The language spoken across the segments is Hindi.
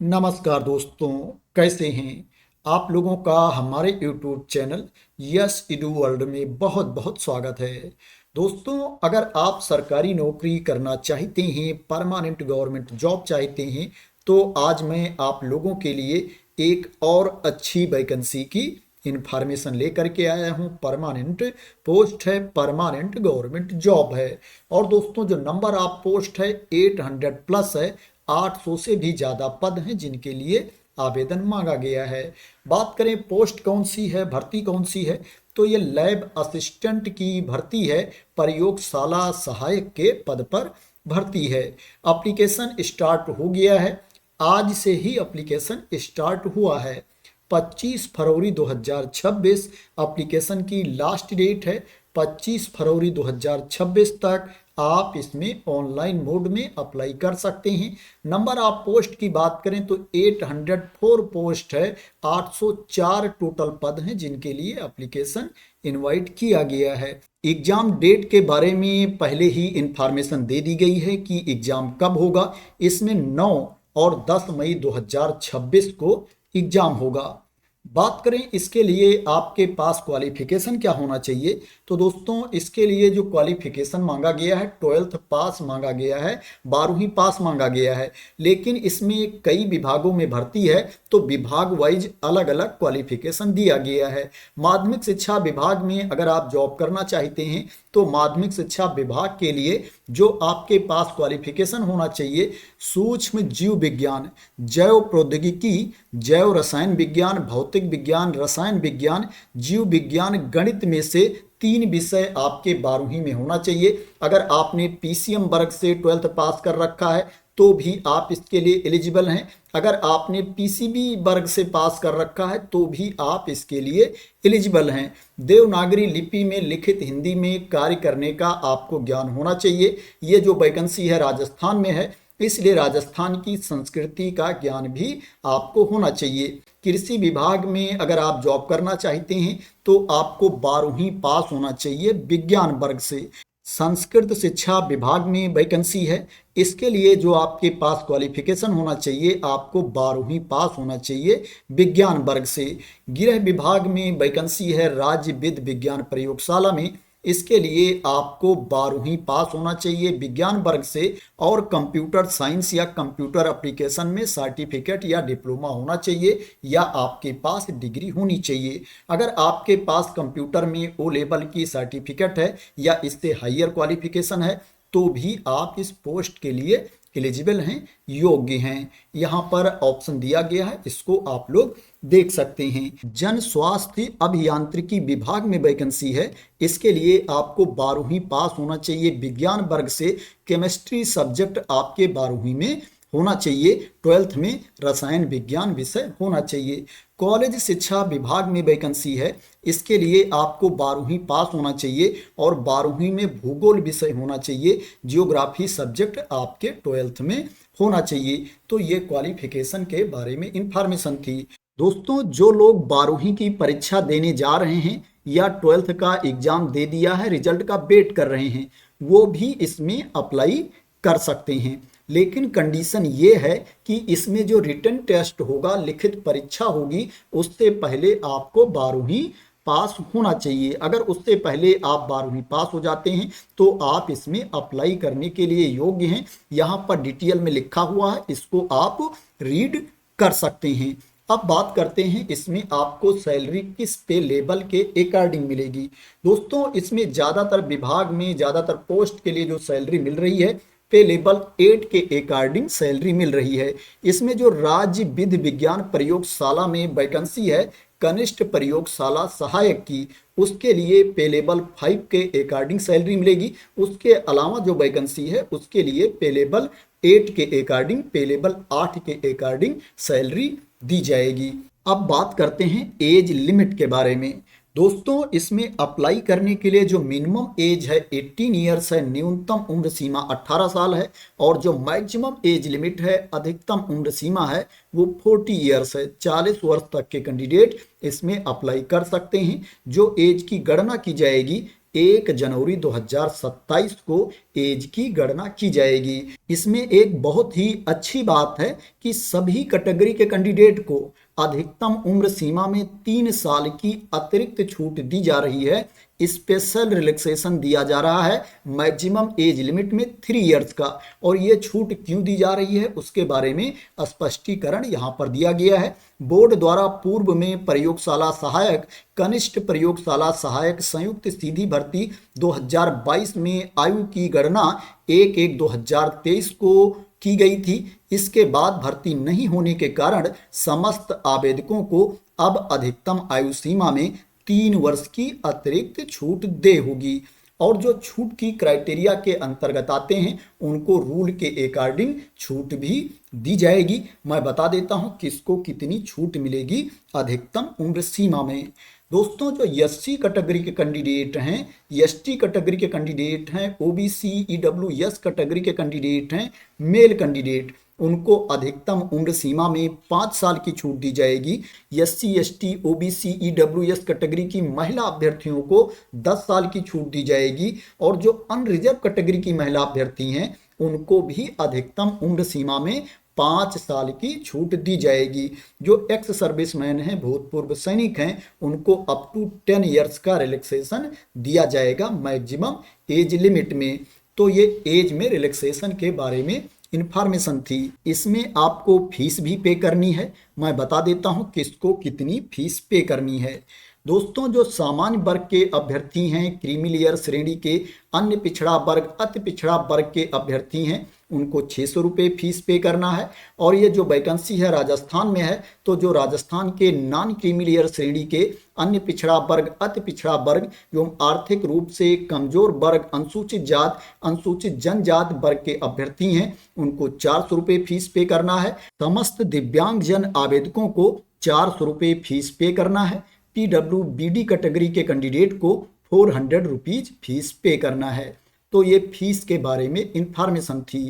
नमस्कार दोस्तों, कैसे हैं आप लोगों का हमारे YouTube चैनल यस इडू वर्ल्ड में बहुत बहुत स्वागत है। दोस्तों, अगर आप सरकारी नौकरी करना चाहते हैं, परमानेंट गवर्नमेंट जॉब चाहते हैं, तो आज मैं आप लोगों के लिए एक और अच्छी वैकेंसी की इन्फॉर्मेशन लेकर के आया हूं। परमानेंट पोस्ट है, परमानेंट गवर्नमेंट जॉब है। और दोस्तों, जो नंबर ऑफ पोस्ट है 800 प्लस है। 800 से भी ज़्यादा पद हैं जिनके लिए आवेदन मांगा गया है। बात करें पोस्ट कौन सी है, भर्ती कौन सी है, तो ये लैब असिस्टेंट की भर्ती है। प्रयोगशाला सहायक के पद पर भर्ती है। एप्लीकेशन स्टार्ट हो गया है, आज से ही एप्लीकेशन स्टार्ट हुआ है। 25 फरवरी 2026 एप्लीकेशन की लास्ट डेट है। 25 फरवरी 2026 तक आप इसमें ऑनलाइन मोड में अप्लाई कर सकते हैं। नंबर ऑफ पोस्ट की बात करें तो 804 पोस्ट है। 804 टोटल पद हैं जिनके लिए एप्लीकेशन इनवाइट किया गया है। एग्जाम डेट के बारे में पहले ही इंफॉर्मेशन दे दी गई है कि एग्जाम कब होगा। इसमें 9 और 10 मई 2026 को एग्जाम होगा। बात करें इसके लिए आपके पास क्वालिफिकेशन क्या होना चाहिए, तो दोस्तों इसके लिए जो क्वालिफिकेशन मांगा गया है 12th पास मांगा गया है, 12वीं पास मांगा गया है। लेकिन इसमें कई विभागों में भर्ती है तो विभाग वाइज अलग अलग क्वालिफिकेशन दिया गया है। माध्यमिक शिक्षा विभाग में अगर आप जॉब करना चाहते हैं तो माध्यमिक शिक्षा विभाग के लिए जो आपके पास क्वालिफिकेशन होना चाहिए, सूक्ष्म जीव विज्ञान, जैव प्रौद्योगिकी, जैव रसायन विज्ञान, भौतिक विज्ञान, रसायन विज्ञान, जीव विज्ञान, गणित में से 3 विषय आपके 12वीं में होना चाहिए। अगर आपने पीसीएम वर्ग से 12th पास कर रखा है तो भी आप इसके लिए एलिजिबल हैं। अगर आपने पीसीबी वर्ग से पास कर रखा है तो भी आप इसके लिए एलिजिबल हैं। देवनागरी लिपि में लिखित हिंदी में कार्य करने का आपको ज्ञान होना चाहिए। ये जो वैकेंसी है राजस्थान में है, इसलिए राजस्थान की संस्कृति का ज्ञान भी आपको होना चाहिए। कृषि विभाग में अगर आप जॉब करना चाहते हैं तो आपको 12वीं पास होना चाहिए विज्ञान वर्ग से। संस्कृत शिक्षा विभाग में वैकेंसी है, इसके लिए जो आपके पास क्वालिफिकेशन होना चाहिए, आपको 12वीं पास होना चाहिए विज्ञान वर्ग से। गृह विभाग में वैकेंसी है राज्य विधि विज्ञान प्रयोगशाला में, इसके लिए आपको 12वीं पास होना चाहिए विज्ञान वर्ग से। और कंप्यूटर साइंस या कंप्यूटर एप्लीकेशन में सर्टिफिकेट या डिप्लोमा होना चाहिए या आपके पास डिग्री होनी चाहिए। अगर आपके पास कंप्यूटर में ओ लेवल की सर्टिफिकेट है या इससे हायर क्वालिफिकेशन है तो भी आप इस पोस्ट के लिए एलिजिबल हैं, योग्य हैं। यहाँ पर ऑप्शन दिया गया है, इसको आप लोग देख सकते हैं। जन स्वास्थ्य अभियांत्रिकी विभाग में वैकेंसी है, इसके लिए आपको 12वीं पास होना चाहिए विज्ञान वर्ग से। केमिस्ट्री सब्जेक्ट आपके 12वीं में होना चाहिए। 12th में रसायन विज्ञान विषय होना चाहिए। कॉलेज शिक्षा विभाग में वैकेंसी है, इसके लिए आपको 12वीं पास होना चाहिए और 12वीं में भूगोल विषय होना चाहिए। जियोग्राफी सब्जेक्ट आपके 12th में होना चाहिए। तो ये क्वालिफिकेशन के बारे में इंफॉर्मेशन थी। दोस्तों, जो लोग 12वीं की परीक्षा देने जा रहे हैं या 12th का एग्जाम दे दिया है, रिजल्ट का वेट कर रहे हैं, वो भी इसमें अप्लाई कर सकते हैं। लेकिन कंडीशन ये है कि इसमें जो रिटन टेस्ट होगा, लिखित परीक्षा होगी, उससे पहले आपको 12वीं पास होना चाहिए। अगर उससे पहले आप 12वीं पास हो जाते हैं तो आप इसमें अप्लाई करने के लिए योग्य हैं। यहाँ पर डिटेल में लिखा हुआ है, इसको आप रीड कर सकते हैं। अब बात करते हैं इसमें आपको सैलरी किस पे लेवल के अकॉर्डिंग मिलेगी। दोस्तों, इसमें ज़्यादातर विभाग में ज़्यादातर पोस्ट के लिए जो सैलरी मिल रही है पे लेवल 8 के अकॉर्डिंग सैलरी मिल रही है। इसमें जो राज्य विधि विज्ञान प्रयोगशाला में वैकेंसी है कनिष्ठ प्रयोगशाला सहायक की, उसके लिए पे लेवल 5 के अकॉर्डिंग सैलरी मिलेगी। उसके अलावा जो वैकेंसी है उसके लिए पे लेवल 8 के अकॉर्डिंग, पे लेवल 8 के अकॉर्डिंग सैलरी दी जाएगी। अब बात करते हैं एज लिमिट के बारे में। दोस्तों, इसमें अप्लाई करने के लिए जो मिनिमम एज है 18 ईयर्स है, न्यूनतम उम्र सीमा 18 साल है, और जो मैक्सिमम एज लिमिट है, अधिकतम उम्र सीमा है, वो 40 ईयर्स है। 40 वर्ष तक के कैंडिडेट इसमें अप्लाई कर सकते हैं। जो एज की गणना की जाएगी 1 जनवरी 2027 को एज की गणना की जाएगी। इसमें एक बहुत ही अच्छी बात है कि सभी कैटेगरी के कैंडिडेट को अधिकतम उम्र सीमा में 3 साल की अतिरिक्त छूट दी जा रही है। स्पेशल रिलैक्सेशन दिया जा रहा है मैक्सिमम एज लिमिट में 3 इयर्स का। और ये छूट क्यों दी जा रही है उसके बारे में स्पष्टीकरण यहाँ पर दिया गया है। बोर्ड द्वारा पूर्व में प्रयोगशाला सहायक, कनिष्ठ प्रयोगशाला सहायक संयुक्त सीधी भर्ती 2022 में आयु की गणना 1/1/2023 को की गई थी। इसके बाद भर्ती नहीं होने के कारण समस्त आवेदकों को अब अधिकतम आयु सीमा में 3 वर्ष की अतिरिक्त छूट दे होगी। और जो छूट की क्राइटेरिया के अंतर्गत आते हैं उनको रूल के अकॉर्डिंग छूट भी दी जाएगी। मैं बता देता हूं किसको कितनी छूट मिलेगी अधिकतम उम्र सीमा में। दोस्तों, जो एससी कैटेगरी के कैंडिडेट हैं, एसटी कैटेगरी के कैंडिडेट हैं, ओबीसी ईडब्ल्यूएस कैटेगरी के कैंडिडेट हैं, मेल कैंडिडेट, उनको अधिकतम उम्र सीमा में 5 साल की छूट दी जाएगी। SC ST OBC EWS category की महिला अभ्यर्थियों को 10 साल की छूट दी जाएगी। और जो अनरिजर्व कैटेगरी की महिला अभ्यर्थी हैं उनको भी अधिकतम उम्र सीमा में 5 साल की छूट दी जाएगी। जो एक्स सर्विसमैन हैं, भूतपूर्व सैनिक हैं, उनको अप टू 10 इयर्स का रिलैक्सेशन दिया जाएगा मैक्सिमम एज लिमिट में। तो ये एज में रिलैक्सेशन के बारे में इंफॉर्मेशन थी। इसमें आपको फीस भी पे करनी है। मैं बता देता हूं किसको कितनी फीस पे करनी है। दोस्तों, जो सामान्य वर्ग के अभ्यर्थी हैं, क्रीमी लेयर श्रेणी के, अन्य पिछड़ा वर्ग, अति पिछड़ा वर्ग के अभ्यर्थी हैं, उनको 600 रुपये फीस पे करना है। और ये जो वैकेंसी है राजस्थान में है, तो जो राजस्थान के नॉन क्रीमी लेयर श्रेणी के, अन्य पिछड़ा वर्ग, अति पिछड़ा वर्ग एवं आर्थिक रूप से कमजोर वर्ग, अनुसूचित जात, अनुसूचित जनजात वर्ग के अभ्यर्थी हैं, उनको 400 रुपये फीस पे करना है। समस्त दिव्यांगजन आवेदकों को 400 रुपये फीस पे करना है। पीडब्ल्यूबीडी कैटेगरी के कैंडिडेट को 400 रुपीज फीस पे करना है। तो ये फीस के बारे में इंफॉर्मेशन थी।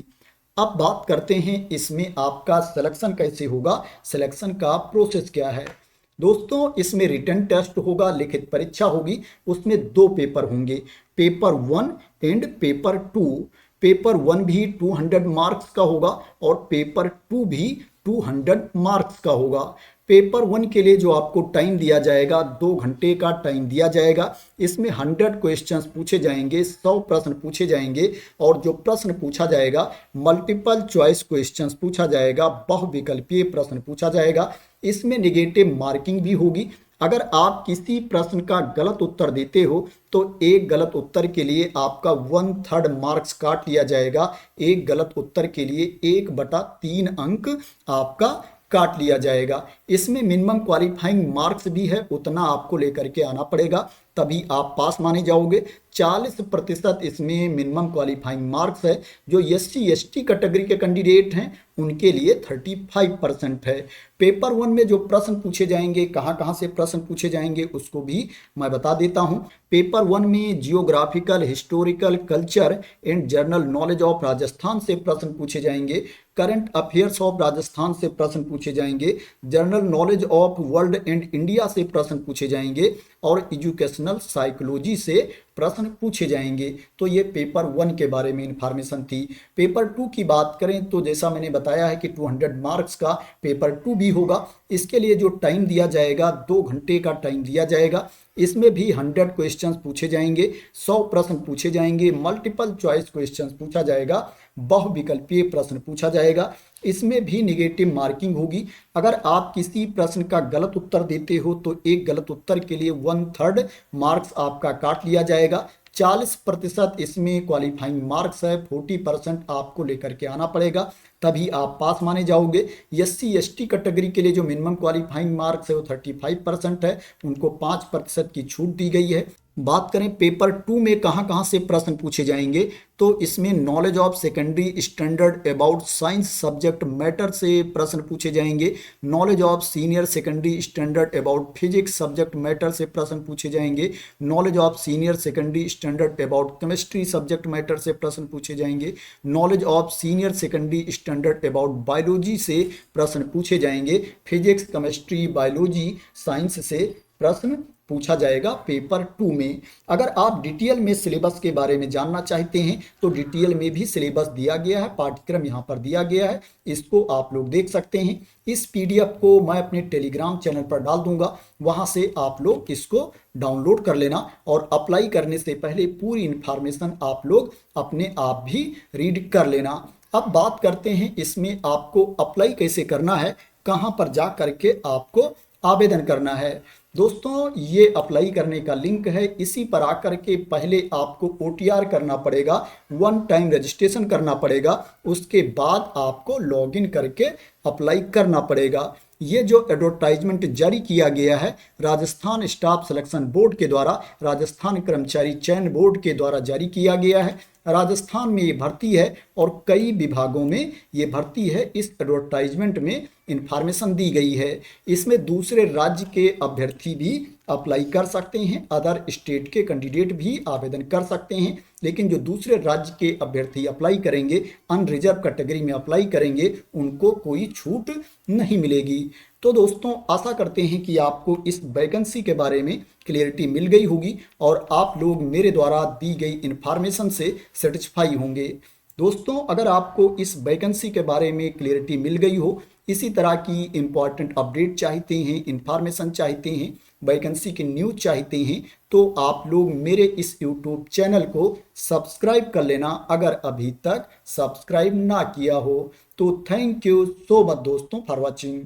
अब बात करते हैं इसमें आपका सिलेक्शन कैसे होगा, सिलेक्शन का प्रोसेस क्या है। दोस्तों, इसमें रिटन टेस्ट होगा, लिखित परीक्षा होगी, उसमें 2 पेपर होंगे, पेपर 1 एंड पेपर 2। पेपर 1 भी 200 मार्क्स का होगा और पेपर 2 भी 200 मार्क्स का होगा। पेपर 1 के लिए जो आपको टाइम दिया जाएगा, 2 घंटे का टाइम दिया जाएगा। इसमें 100 क्वेश्चंस पूछे जाएंगे, 100 प्रश्न पूछे जाएंगे। और जो प्रश्न पूछा जाएगा मल्टीपल चॉइस क्वेश्चंस पूछा जाएगा, बहुविकल्पीय प्रश्न पूछा जाएगा। इसमें नेगेटिव मार्किंग भी होगी। अगर आप किसी प्रश्न का गलत उत्तर देते हो तो एक गलत उत्तर के लिए आपका 1/3 मार्क्स काट लिया जाएगा। एक गलत उत्तर के लिए 1/3 अंक आपका काट लिया जाएगा। इसमें मिनिमम क्वालिफाइंग मार्क्स भी है, उतना आपको लेकर के आना पड़ेगा, तभी आप पास माने जाओगे। 40% इसमें मिनिमम क्वालिफाइंग मार्क्स है। जो एससी एसटी कैटेगरी के कैंडिडेट हैं उनके लिए 35% है। पेपर 1 में जो प्रश्न पूछे जाएंगे, कहाँ कहाँ से प्रश्न पूछे जाएंगे उसको भी मैं बता देता हूँ। पेपर 1 में geographical, historical, culture and general knowledge of Rajasthan से प्रश्न पूछे जाएंगे। करंट अफेयर्स ऑफ राजस्थान से प्रश्न पूछे जाएंगे। General knowledge of world and India से प्रश्न पूछे जाएंगे और एजुकेशनल साइकोलॉजी से प्रश्न पूछे जाएंगे। तो ये पेपर 1 के बारे में इंफॉर्मेशन थी। पेपर 2 की बात करें तो जैसा मैंने बताया है कि 200 मार्क्स का पेपर 2 भी होगा। इसके लिए जो टाइम दिया जाएगा, 2 घंटे का टाइम दिया जाएगा। इसमें भी 100 क्वेश्चंस पूछे जाएंगे, 100 प्रश्न पूछे जाएंगे, मल्टीपल चॉइस क्वेश्चंस पूछा जाएगा, बहुविकल्पीय प्रश्न पूछा जाएगा। इसमें भी नेगेटिव मार्किंग होगी। अगर आप किसी प्रश्न का गलत उत्तर देते हो तो एक गलत उत्तर के लिए 1/3 मार्क्स आपका काट लिया जाएगा। 40% इसमें क्वालिफाइंग मार्क्स है, 40% आपको लेकर के आना पड़ेगा, तभी आप पास माने जाओगे। एससी एसटी कैटेगरी के लिए जो मिनिमम क्वालिफाइंग मार्क्स है वो 35% है, उनको 5% की छूट दी गई है। बात करें पेपर 2 में कहाँ कहाँ से प्रश्न पूछे जाएंगे, तो इसमें knowledge of secondary standard about science subject matter से प्रश्न पूछे जाएंगे। Knowledge of senior secondary standard about physics subject matter से प्रश्न पूछे जाएंगे। Knowledge of senior secondary standard about chemistry subject matter से प्रश्न पूछे जाएंगे। Knowledge of senior secondary standard about biology से प्रश्न पूछे जाएंगे। फिजिक्स, केमिस्ट्री, बायोलॉजी, साइंस से प्रश्न पूछा जाएगा पेपर 2 में। अगर आप डिटेल में सिलेबस के बारे में जानना चाहते हैं तो डिटेल में भी सिलेबस दिया गया है, पाठ्यक्रम यहाँ पर दिया गया है, इसको आप लोग देख सकते हैं। इस पीडीएफ को मैं अपने टेलीग्राम चैनल पर डाल दूंगा, वहाँ से आप लोग इसको डाउनलोड कर लेना और अप्लाई करने से पहले पूरी इन्फॉर्मेशन आप लोग अपने आप भी रीड कर लेना। अब बात करते हैं इसमें आपको अप्लाई कैसे करना है, कहाँ पर जा करके आपको आवेदन करना है। दोस्तों ये अप्लाई करने का लिंक है, इसी पर आकर के पहले आपको OTR करना पड़ेगा, 1 टाइम रजिस्ट्रेशन करना पड़ेगा, उसके बाद आपको लॉगिन करके अप्लाई करना पड़ेगा। ये जो एडवर्टाइजमेंट जारी किया गया है राजस्थान स्टाफ सिलेक्शन बोर्ड के द्वारा, राजस्थान कर्मचारी चयन बोर्ड के द्वारा जारी किया गया है। राजस्थान में ये भर्ती है और कई विभागों में ये भर्ती है। इस एडवर्टाइजमेंट में इंफॉर्मेशन दी गई है। इसमें दूसरे राज्य के अभ्यर्थी भी अप्लाई कर सकते हैं, अदर स्टेट के कैंडिडेट भी आवेदन कर सकते हैं, लेकिन जो दूसरे राज्य के अभ्यर्थी अप्लाई करेंगे, अनरिजर्व कैटेगरी में अप्लाई करेंगे, उनको कोई छूट नहीं मिलेगी। तो दोस्तों आशा करते हैं कि आपको इस वैकेंसी के बारे में क्लियरिटी मिल गई होगी और आप लोग मेरे द्वारा दी गई इन्फॉर्मेशन से सेटिस्फाई होंगे। दोस्तों अगर आपको इस वैकेंसी के बारे में क्लियरिटी मिल गई हो, इसी तरह की इम्पॉर्टेंट अपडेट चाहते हैं, इन्फॉर्मेशन चाहते हैं, वैकेंसी की न्यूज़ चाहते हैं, तो आप लोग मेरे इस यूट्यूब चैनल को सब्सक्राइब कर लेना अगर अभी तक सब्सक्राइब ना किया हो। तो थैंक यू सो मच दोस्तों फॉर वॉचिंग।